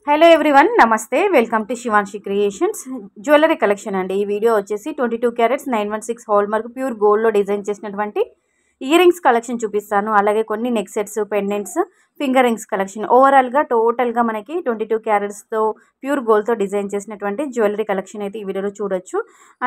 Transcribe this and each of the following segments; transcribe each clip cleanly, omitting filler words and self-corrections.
Hello everyone నమస్తే welcome to Shivanshi creations jewellery collection అండి. ఈ వీడియో వచ్చేసి 22 క్యారెట్స్ 916 హాల్ మార్క్ ప్యూర్ గోల్డ్లో డిజైన్ చేసినటువంటి ఇయర్ రింగ్స్ కలెక్షన్ చూపిస్తాను. అలాగే కొన్ని neck sets, pendants, finger rings collection. ఓవరాల్గా టోటల్గా మనకి 22 క్యారెట్స్తో ప్యూర్ గోల్డ్తో డిజైన్ చేసినటువంటి జ్యువెలరీ కలెక్షన్ అయితే ఈ వీడియోలో చూడొచ్చు.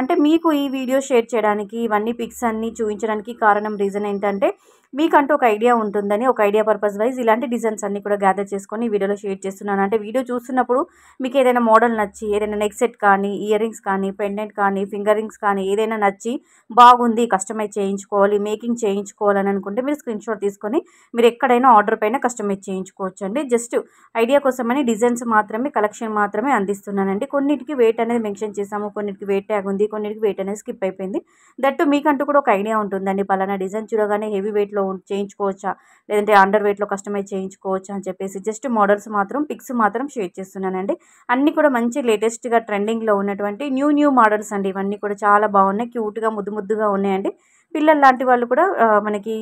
అంటే మీకు ఈ వీడియో షేర్ చేయడానికి, ఇవన్నీ పిక్స్ అన్నీ చూపించడానికి కారణం రీజన్ ఏంటంటే మీకంటూ ఒక ఐడియా ఉంటుందని, ఒక ఐడియా పర్పస్ వైజ్ ఇలాంటి డిజైన్స్ అన్నీ కూడా గ్యాదర్ చేసుకొని ఈ వీడియోలో షేర్ చేస్తున్నాను. అంటే వీడియో చూస్తున్నప్పుడు మీకు ఏదైనా మోడల్ నచ్చి, ఏదైనా నెక్ సెట్ కానీ, ఇయర్ రింగ్స్ కానీ, పెండెంట్ కానీ, ఫింగర్ రింగ్స్ కానీ ఏదైనా నచ్చి బాగుంది, కస్టమైజ్ చేయించుకోవాలి, మేకింగ్ చేయించుకోవాలని అనుకుంటే మీరు స్క్రీన్ షాట్ తీసుకొని మీరు ఎక్కడైనా ఆర్డర్ పైన కస్టమైజ్ చేయించుకోవచ్చు అండి. జస్ట్ ఐడియా కోసమని డిజైన్స్ మాత్రమే, కలెక్షన్ మాత్రమే అందిస్తున్నానండి. కొన్నిటికి వెయిట్ అనేది మెన్షన్ చేసాము, కొన్నిటికి వెయిట్ ట్యాగ్ ఉంది, కొన్నిటికి వెయిట్ అనేది స్కిప్ అయిపోయింది. దట్టు మీకంటూ కూడా ఒక ఐడియా ఉంటుందండి. పలానా డిజైన్ చూడగానే హెవీ వెయిట్లో చేయించుకోవచ్చా, లేదంటే అండర్ వెయిట్లో కస్టమైజ్ చేయించుకోవచ్చా అని చెప్పేసి జస్ట్ మోడల్స్ మాత్రం, పిక్స్ మాత్రం షేర్ చేస్తున్నానండి. అన్నీ కూడా మంచి లేటెస్ట్గా ట్రెండింగ్లో ఉన్నటువంటి న్యూ మోడల్స్ అండి. ఇవన్నీ కూడా చాలా బాగున్నాయి, క్యూట్గా ముద్దుగా ఉన్నాయండి. పిల్లలు లాంటి వాళ్ళు కూడా మనకి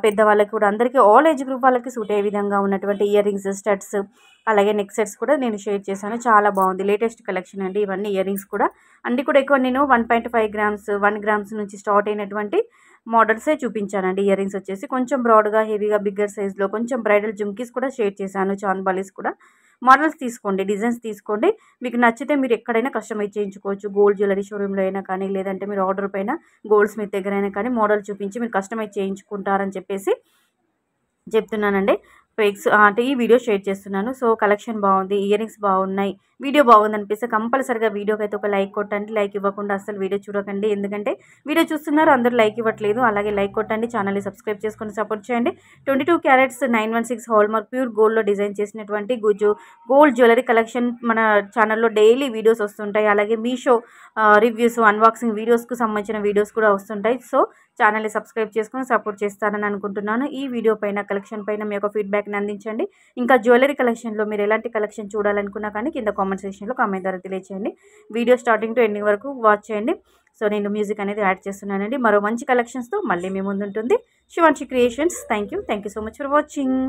పెద్దవాళ్ళకి కూడా అందరికీ ఆల్ ఏజ్ గ్రూప్ వాళ్ళకి సూట్ అయ్యే విధంగా ఉన్నటువంటి ఇయర్ రింగ్స్, స్టడ్స్, అలాగే నెక్ సెట్స్ కూడా నేను షేర్ చేశాను. చాలా బాగుంది, లేటెస్ట్ కలెక్షన్ అండి. ఇవన్నీ ఇయర్ రింగ్స్ కూడా అన్నీ కూడా ఎక్కువ నేను 1.5 గ్రామ్స్ 1 గ్రామ్స్ నుంచి స్టార్ట్ అయినటువంటి మోడల్సే చూపించానండి. ఇయర్ రింగ్స్ వచ్చేసి కొంచెం బ్రాడ్గా, హెవీగా, బిగ్గర్ సైజ్లో కొంచెం బ్రైడల్ జుమ్కీస్ కూడా షేర్ చేశాను. చాన్ బాలీస్ కూడా మోడల్స్ తీసుకోండి, డిజైన్స్ తీసుకోండి. మీకు నచ్చితే మీరు ఎక్కడైనా కస్టమైజ్ చేయించుకోవచ్చు. గోల్డ్ జ్యువెలరీ షోరూంలో అయినా కానీ, లేదంటే మీరు ఆర్డర్ పైన గోల్డ్ స్మిత్ దగ్గర అయినా కానీ మోడల్ చూపించి మీరు కస్టమైజ్ చేయించుకుంటారని చెప్పేసి చెప్తున్నానండి. పిక్స్ అంటే ఈ వీడియో షేర్ చేస్తున్నాను. సో కలెక్షన్ బాగుంది, ఇయర్ రింగ్స్ బాగున్నాయి, వీడియో బాగుంది అనిపిస్తే కంపల్సరిగా వీడియోకి అయితే ఒక లైక్ కొట్టండి. లైక్ ఇవ్వకుండా అసలు వీడియో చూడకండి, ఎందుకంటే వీడియో చూస్తున్నారు అందరూ లైక్ ఇవ్వట్లేదు. అలాగే లైక్ కొట్టండి, ఛానల్ని సబ్స్క్రైబ్ చేసుకొని సపోర్ట్ చేయండి. 22 క్యారెట్స్ 916 హాల్ మార్క్ ప్యూర్ గోల్డ్లో డిజైన్ చేసినటువంటి గోల్డ్ జ్యువెలరీ కలెక్షన్ మన ఛానల్లో డైలీ వీడియోస్ వస్తుంటాయి. అలాగే మీషో రివ్యూస్, అన్బాక్సింగ్ వీడియోస్కు సంబంధించిన వీడియోస్ కూడా వస్తుంటాయి. సో ఛానల్ని సబ్స్క్రైబ్ చేసుకొని సపోర్ట్ చేస్తారని అనుకుంటున్నాను. ఈ వీడియో పైన, కలెక్షన్ పైన మీ యొక్క ఫీడ్బ్యాక్ని అందించండి. ఇంకా జ్యువెలరీ కలెక్షన్లో మీరు ఎలాంటి కలెక్షన్ చూడాలనుకున్నా కానీ కింద కామెంట్ సెక్షన్లో కామెంట్ ద్వారా తెలియచేయండి. వీడియో స్టార్టింగ్ టు ఎండింగ్ వరకు వాచ్ చేయండి. సో నేను మ్యూజిక్ అనేది యాడ్ చేస్తున్నానండి. మరో మంచి కలెక్షన్స్తో మళ్ళీ మీ ముందు ఉంటుంది Shivanshi creations. Thank you so much for watching.